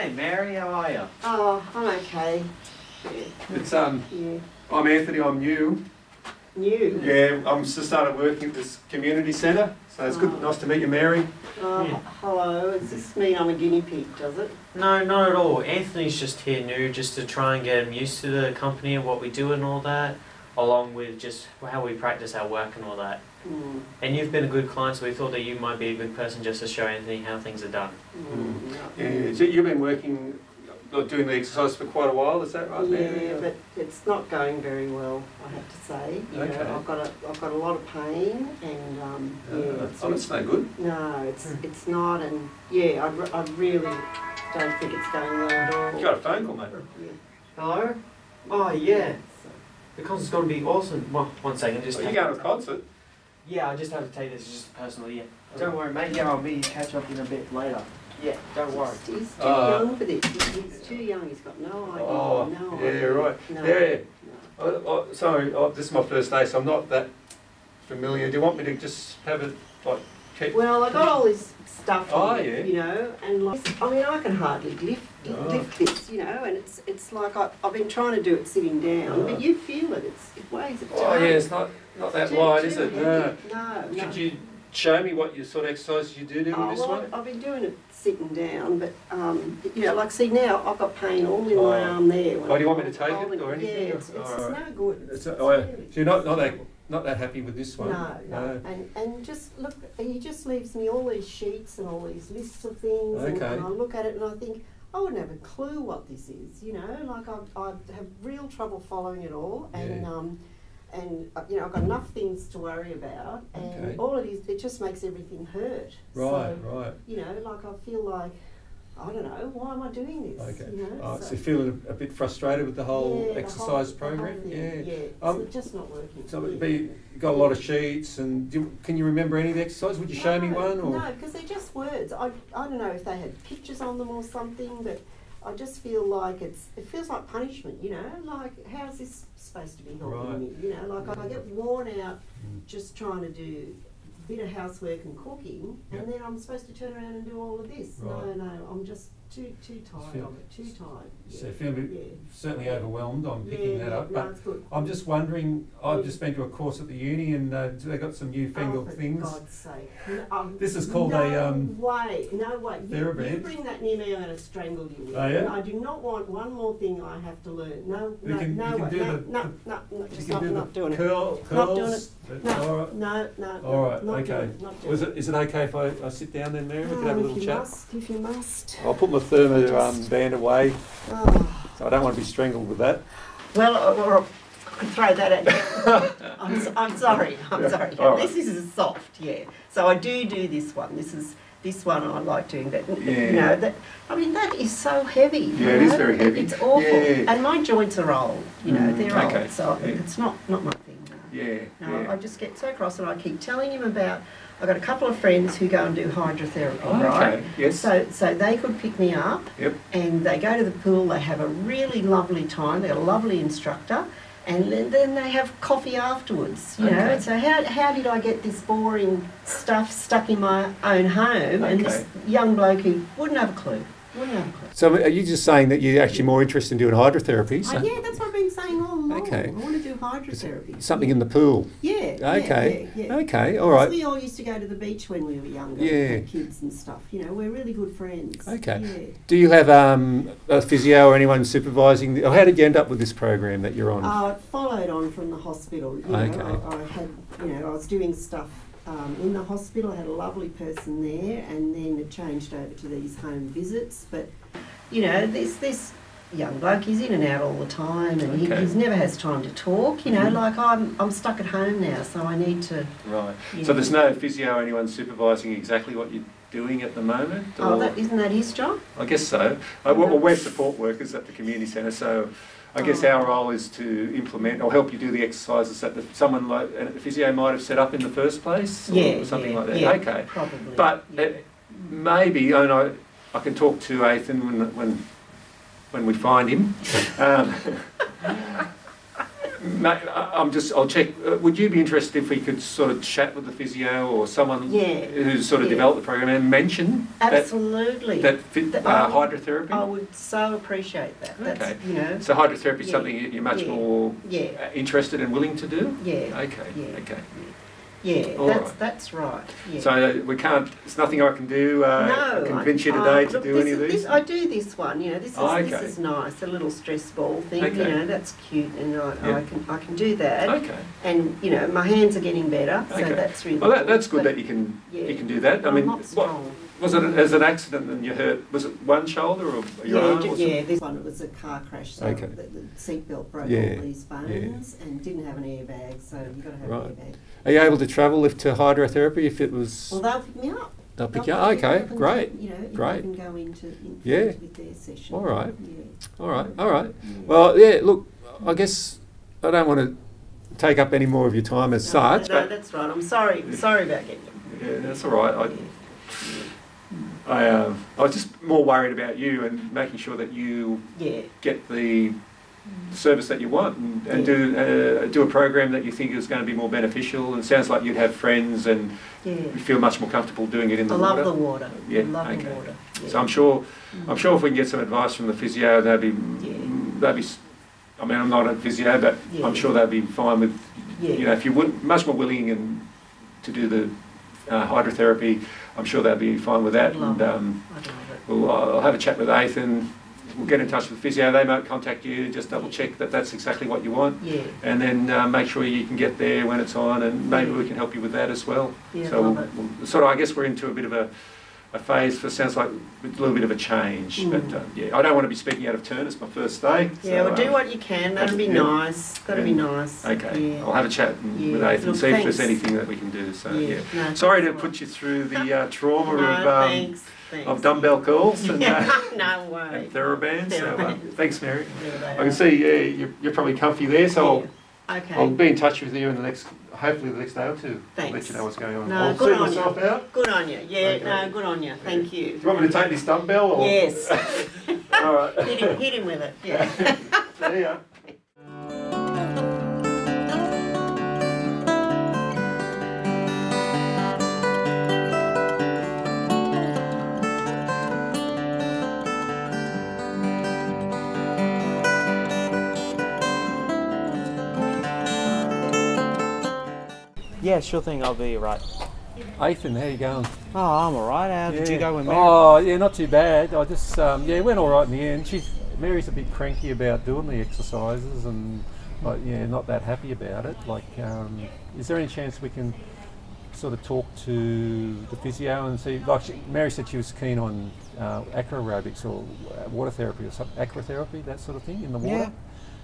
Hey Mary, how are you? Oh, I'm okay. Yeah. It's Yeah. I'm Anthony. I'm new. New? Yeah, I'm just started working at this community centre. So it's good. Nice to meet you, Mary. Oh, Yeah. hello. Does this mean I'm a guinea pig, does it? No, not at all. Anthony's just here new, just to try and get him used to the company and what we do and all that, along with just how we practice our work and all that. Mm. And you've been a good client, so we thought that you might be a good person just to show Anthony how things are done. Yeah. So you've been working, doing the exercise for quite a while. Is that right, Mary? Yeah, but it's not going very well, I have to say. You Okay. know, I've got a lot of pain, and yeah. It's no good. No, it's not, and yeah, I really don't think it's going well at all. You got a phone call, mate. Yeah. Hello? Oh yeah, So, the concert's going to be awesome. Well, 1 second, just. Are you going to a concert? Yeah, I just have to take this just personally. Yeah. Don't worry, mate. Yeah, I'll meet you catch up in a bit later. Yeah, don't worry. He's too young for this. He's too young. He's got no idea. Oh, no yeah, idea. right. No, Yeah. no. Sorry, this is my first day, so I'm not that familiar. Do you want me to just have it like keep? Well, I got all this stuff, Oh, here, yeah. you know, and like, I mean, I can hardly lift this, you know, and it's like I've been trying to do it sitting down, but you feel it. It weighs a ton. Oh yeah, it's not that light, is it? No. No. Should you show me what sort of exercises you do with this well, one? I've been doing it sitting down, but you know, like see now I've got pain all in my arm there. Oh, do you want me to take it or anything? Yeah, it's no good. So you're not that happy with this one? No. And just look, he just leaves me all these sheets and all these lists of things, and I look at it and I think, I wouldn't have a clue what this is, you know, like I have real trouble following it all, and you know, I've got enough things to worry about, and all it is, it just makes everything hurt. Right, so, right. You know, like I feel like, I don't know, why am I doing this? Okay. You know, So you're feeling a bit frustrated with the whole exercise program? It's just not working. So you've got a lot of sheets, and can you remember any of the exercises? Would you show me one? Or? No, because they're just words. I don't know if they had pictures on them or something, but I just feel like it feels like punishment, you know, like how's this supposed to be helping me? You know, like I get worn out just trying to do a bit of housework and cooking, and then I'm supposed to turn around and do all of this. Right. No, I'm just too tired of it, too tired. So you feel a bit certainly overwhelmed. I'm picking that up. No, But it's good. I'm just wondering, I've just been to a course at the uni, and they got some newfangled things. For God's sake. This is called no way. You bring that near me, I'm going to strangle you with it. Oh, yeah? And I do not want one more thing I have to learn. No, just not doing it. Curls. Not doing it. No. No. All right. Not Okay. doing it, not doing it. Is it okay if I sit down then, Mary? We can have a little chat. If you must. I'll put my thermo band away. Oh. So I don't want to be strangled with that. Well, or I could throw that at you. I'm sorry. I'm sorry. All right. This is soft, yeah. So I do this one. This one I like doing, but you know that. I mean, that is so heavy. Yeah, it is very heavy. It's awful, Yeah. and my joints are old. You know, they're Okay. old, so Yeah. it's not my thing. No. I just get so cross, and I keep telling him about. I've got a couple of friends who go and do hydrotherapy, right? Okay. Yes. So they could pick me up, and they go to the pool. They have a really lovely time. They're a lovely instructor. And then they have coffee afterwards, you know. So how did I get this boring stuff stuck in my own home and this young bloke who wouldn't have a clue? So are you just saying that you're actually more interested in doing hydrotherapy? So Yeah, that's what I've been saying all along. Okay. I want to do hydrotherapy. something in the pool? Yeah. Okay. Yeah. Okay, all right. We all used to go to the beach when we were younger, had kids and stuff. You know, we're really good friends. Okay. Yeah. Do you have a physio or anyone supervising? Or how did you end up with this program that you're on? I followed on from the hospital. You know, I had, you know, I was doing stuff in the hospital. I had a lovely person there, and then it changed over to these home visits. But you know, this young bloke, he's in and out all the time, and he never has time to talk. You know, like I'm stuck at home now, so I need to. Right. So there's no physio or anyone supervising exactly what you're doing at the moment? Oh, isn't that his job? I guess so. Well, we're support workers at the community centre, so I guess our role is to implement or help you do the exercises that someone like a physio might have set up in the first place, or something like that. Yeah, okay, probably. But maybe, and I can talk to Ethan when we find him. I'll check. Would you be interested if we could sort of chat with the physio or someone who's sort of developed the program and mention absolutely that hydrotherapy? I would so appreciate that. Okay. That's, you know. So hydrotherapy is something you're much more interested and willing to do? Yeah. Okay. Yeah. Okay. Yeah, that's right. Yeah. So we can't. There's nothing I can do. No, convince you today to do any of these. I do this one. You know, this is nice. A little stress ball thing. Okay. You know, that's cute, and I can do that. Okay. And you know, my hands are getting better, so that's really. Well, that's good that you can do that. I mean, was it as an accident and you hurt? Was it one shoulder or your arm? This one it was a car crash. So the seatbelt broke all these bones and didn't have an airbag. So you've got to have an airbag. Are you able to travel to hydrotherapy if it was? Well, they'll pick me up. They'll pick you up. Okay, great. You know, great. You can go into with their session. All right. Yeah. All right. All right. Yeah. Well, look, I guess I don't want to take up any more of your time as such. No, that's right. I'm sorry. Sorry about getting you. Yeah, that's all right. I was just more worried about you and making sure that you get the service that you want and do a program that you think is going to be more beneficial. And it sounds like you'd have friends and you feel much more comfortable doing it in the water. I love the water. Yeah, I love the water. Yeah. So I'm sure if we can get some advice from the physio, they'd be. I mean, I'm not a physio, but I'm sure they'd be fine with. You know, if you're much more willing and to do the hydrotherapy, I'm sure they'd be fine with that. I'll have a chat with Ethan. We'll get in touch with physio. They might contact you. Just double check that that's exactly what you want, and then make sure you can get there when it's on, and maybe we can help you with that as well. Yeah, so we'll sort of, I guess we're into a bit of a phase for sounds like a little bit of a change. But I don't want to be speaking out of turn. It's my first day. Yeah, well, do what you can. That'll be nice. That'll be nice. Okay, I'll have a chat with Ethan and see if there's anything that we can do. So no, sorry to put you through the trauma of dumbbell curls and, no way. and TheraBands. So, thanks, Mary. I can see you're probably comfy there, so I'll be in touch with you in hopefully the next day or two. Thanks. I'll let you know what's going on. No, I'll good see on myself you. out. Good on you. Yeah, no, good on you. Thank you. Do you want me to take this dumbbell? Or? Yes. All right. Hit him with it. Yeah. See ya. Yeah, sure thing. I'll be right. Ethan, how you going? Oh, I'm alright. How did you go with Mary? Oh, yeah, not too bad. I just, it went all right in the end. Mary's a bit cranky about doing the exercises and, not that happy about it. Like, is there any chance we can sort of talk to the physio and see? Like, Mary said she was keen on acroaerobics or water therapy or something, acrotherapy, that sort of thing in the water.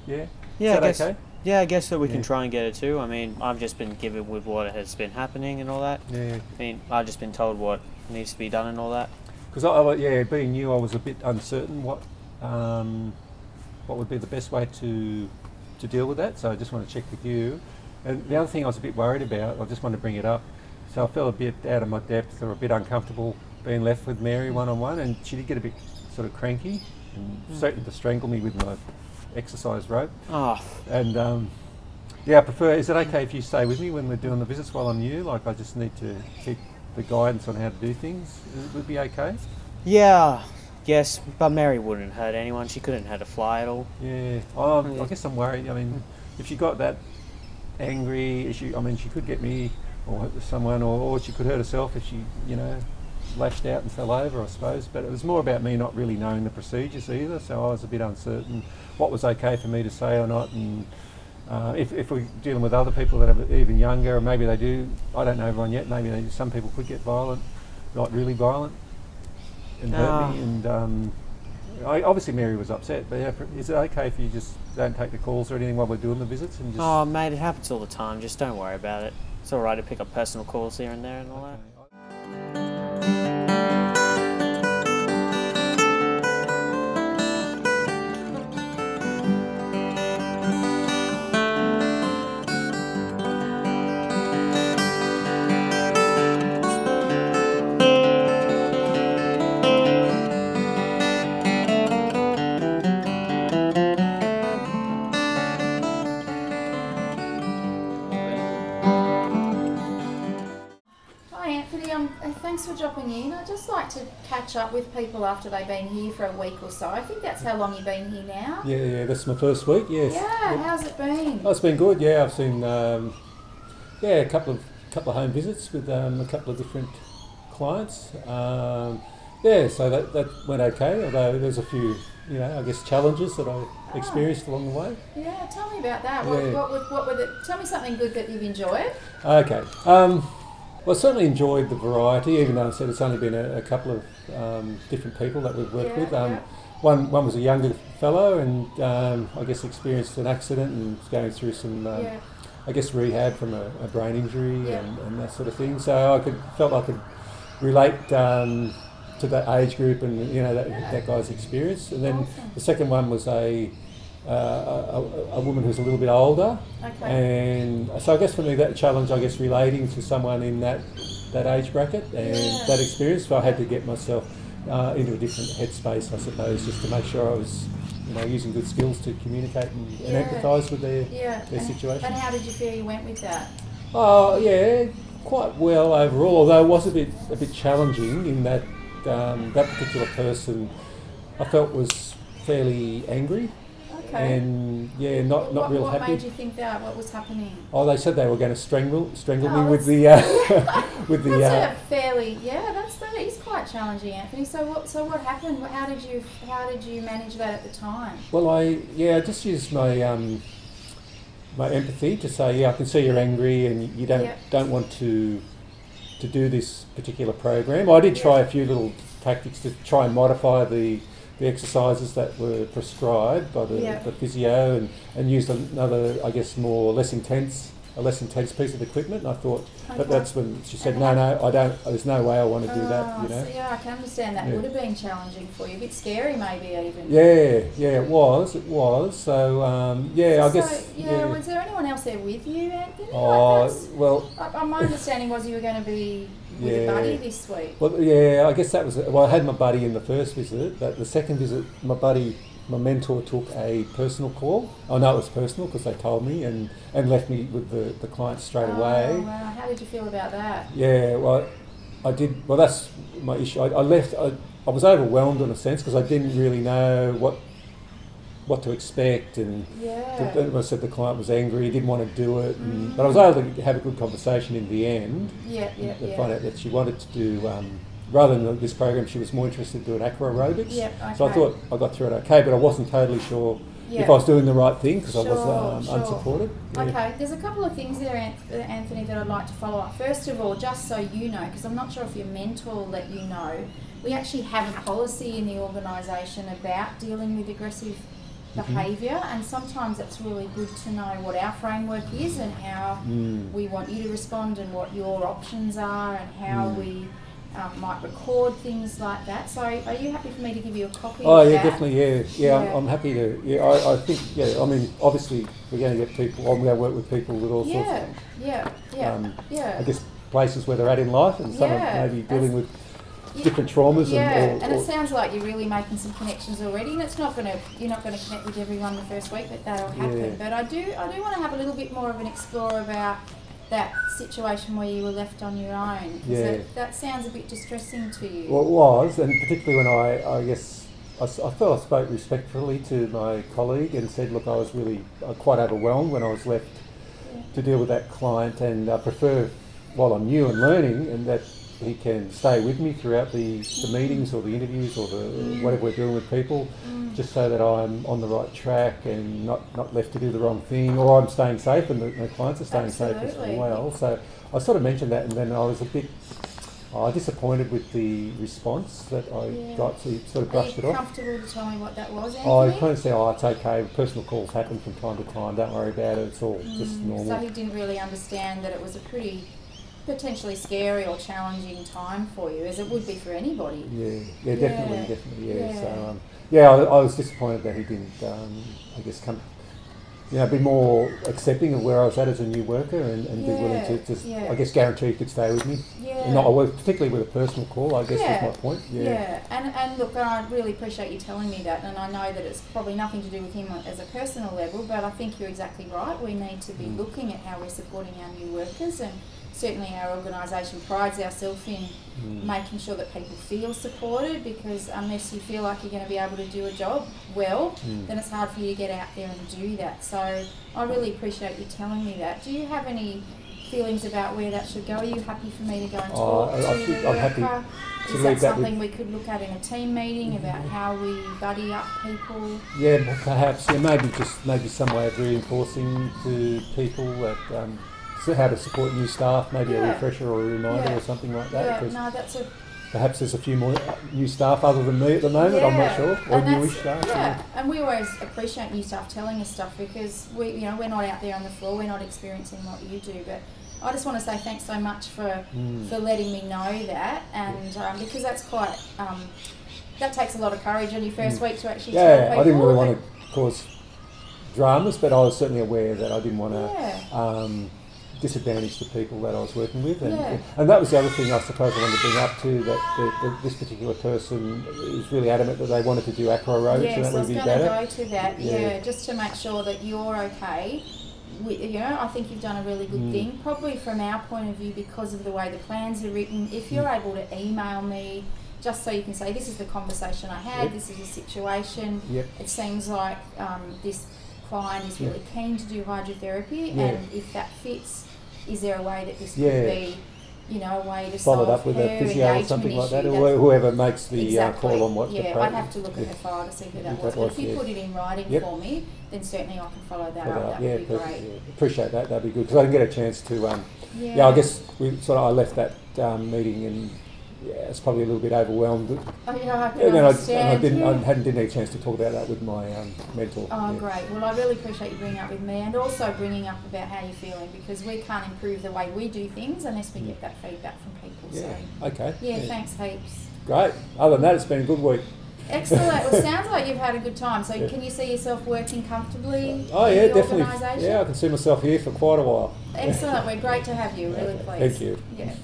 Yeah. Yeah. Is that okay? Yeah, I guess that we can try and get it too. I mean, I've just been given with what has been happening and all that. Yeah. I mean, I've just been told what needs to be done and all that. Because being new, I was a bit uncertain what would be the best way to deal with that. So I just want to check with you. And the other thing I was a bit worried about, I just want to bring it up. So I felt a bit out of my depth or a bit uncomfortable being left with Mary one-on-one, and she did get a bit sort of cranky and threatened to strangle me with my exercise rope. Oh. And I prefer, is it okay if you stay with me when we're doing the visits while I'm new? Like, I just need to keep the guidance on how to do things. Would it be okay? Yeah, yes, but Mary wouldn't hurt anyone. She couldn't hurt a fly at all. Yeah. I guess I'm worried. I mean, if she got that angry, she could get me or someone, or she could hurt herself if she, lashed out and fell over, I suppose. But it was more about me not really knowing the procedures either, so I was a bit uncertain what was okay for me to say or not. And if we're dealing with other people that are even younger, or maybe they do, I don't know everyone yet, maybe some people could get violent, not really violent, and hurt me. And obviously Mary was upset, but is it okay if you just don't take the calls or anything while we're doing the visits? And just oh, mate, it happens all the time. Just don't worry about it. It's all right to pick up personal calls here and there and all that. thanks for dropping in. I'd just like to catch up with people after they've been here for a week or so. I think that's how long you've been here now. Yeah, that's my first week, yes. Yeah, how's it been? Oh, it's been good, yeah. I've seen a couple of home visits with a couple of different clients. So that went okay, although there's a few, I guess, challenges that I experienced along the way. Yeah, tell me about that. Yeah. What were the, tell me something good that you've enjoyed. Okay. Well, I certainly enjoyed the variety, even though I said it's only been a couple of different people that we've worked with. One was a younger fellow and I guess experienced an accident and was going through some, I guess, rehab from a brain injury and that sort of thing. So I felt I could relate to that age group and that guy's experience. And then the second one was a woman who's a little bit older, and so I guess for me that challenge, I guess, relating to someone in that age bracket and that experience. So I had to get myself into a different headspace, I suppose, just to make sure I was using good skills to communicate and empathise with their situation. And how did you feel you went with that? Oh yeah, quite well overall. Although it was a bit challenging in that that particular person I felt was fairly angry. And not real happy. What made you think that? What was happening? Oh, they said they were going to strangle me with the with the. That's a fairly that is quite challenging, Anthony. So what happened? How did you manage that at the time? Well, I just used my my empathy to say, I can see you're angry and you don't want to do this particular program. I did try a few little tactics to try and modify the exercises that were prescribed by the physio and used another, I guess, less intense piece of equipment. And I thought, but that's when she said, no, I don't. There's no way I want to do that. So I can understand that would have been challenging for you, a bit scary maybe even. Yeah, it was. So I guess. Was there anyone else there with you, Anthony? My understanding was you were going to be with a buddy this week. Well, I guess that was. I had my buddy in the first visit, but the second visit, my mentor took a personal call. I know it was personal because they told me and left me with the client straight away. Wow. How did you feel about that? Yeah, well, I did. Well, that's my issue. I left. I was overwhelmed in a sense because I didn't really know what to expect, and I said the client was angry, he didn't want to do it, but I was able to have a good conversation in the end. To find out that she wanted to do, rather than this program, she was more interested in doing aqua aerobics. So I thought I got through it okay, but I wasn't totally sure if I was doing the right thing because I was unsupported. Okay, there's a couple of things there, Anthony, that I'd like to follow up. First of all, just so you know, because I'm not sure if your mentor will let you know, we actually have a policy in the organisation about dealing with aggressive behaviour, and sometimes it's really good to know what our framework is and how we want you to respond and what your options are and how we might record things like that. So are you happy for me to give you a copy of that? Oh yeah, definitely, yeah. I'm happy to, I think, I mean, obviously we're going to get people, I'm going to work with people with all sorts of, I guess, places where they're at in life, and some are maybe dealing with different traumas. And it sounds like you're really making some connections already, and you're not going to connect with everyone the first week, but that'll happen. But I do want to have a little bit more of an explore about that situation where you were left on your own, because that sounds a bit distressing to you. Well, it was, and particularly when I guess I felt I spoke respectfully to my colleague and said, look, I was really quite overwhelmed when I was left to deal with that client, and I prefer, while I'm new and learning, and that he can stay with me throughout the meetings or the interviews or the whatever we're doing with people, just so that I'm on the right track and not left to do the wrong thing, or I'm staying safe and the clients are staying safe as well. So I sort of mentioned that, and then I was a bit disappointed with the response that I got, so he sort of brushed it off. Are you comfortable to tell me what that was, Anthony? He kind of said, it's okay, personal calls happen from time to time, don't worry about it, it's all just normal. So he didn't really understand that it was a pretty potentially scary or challenging time for you, as it would be for anybody. Yeah, definitely. So I was disappointed that he didn't, I guess, come, be more accepting of where I was at as a new worker and be willing to just, I guess, guarantee he could stay with me. And not, particularly with a personal call, I guess was my point. And look, I really appreciate you telling me that, and I know that it's probably nothing to do with him as a personal level, but I think you're exactly right. We need to be looking at how we're supporting our new workers and certainly our organisation prides ourselves in making sure that people feel supported, because unless you feel like you're going to be able to do a job well, then it's hard for you to get out there and do that. So I really appreciate you telling me that. Do you have any feelings about where that should go? Are you happy for me to go and talk to the worker? I'm happy. Is that something we could look at in a team meeting about how we buddy up people? Yeah, perhaps. Yeah, maybe some way of reinforcing to people that how to support new staff. Maybe a refresher or a reminder or something like that. Yeah, no, that's a. Perhaps there's a few more new staff other than me at the moment. I'm not sure. Or newish staff. Yeah, and we always appreciate new staff telling us stuff, because we're not out there on the floor. We're not experiencing what you do, but. I just want to say thanks so much for letting me know that, and because that's quite that takes a lot of courage on your first week to actually tell people. I didn't really want to cause dramas, but I was certainly aware that I didn't want to disadvantage the people that I was working with, and that was the other thing I suppose I wanted to bring up too, that this particular person is really adamant that they wanted to do acro roads, and that would be better. Yes, I was going to go to that, just to make sure that you're okay. I think you've done a really good thing, probably from our point of view, because of the way the plans are written. If you're able to email me, just so you can say, this is the conversation I had, this is the situation, it seems like this client is really keen to do hydrotherapy, and if that fits, is there a way that this could be, a way to follow solve it up with a physio or something like that, or whoever makes the call on what the program. I'd have to look at the file to see who that was. But if you put it in writing for me, then certainly I can follow that up. That would be great. Appreciate that. That'd be good, because I didn't get a chance to. I guess I left that meeting and it's probably a little bit overwhelmed. I can understand. I didn't get a chance to talk about that with my mentor. Great. Well, I really appreciate you bringing it up with me, and also bringing up about how you're feeling, because we can't improve the way we do things unless we get that feedback from people. Thanks heaps. Great. Other than that, it's been a good week. Excellent. Well, it sounds like you've had a good time. So can you see yourself working comfortably in the definitely. organisation? Yeah, I can see myself here for quite a while. Excellent. We're great to have you. Really pleased. Thank you. Yeah.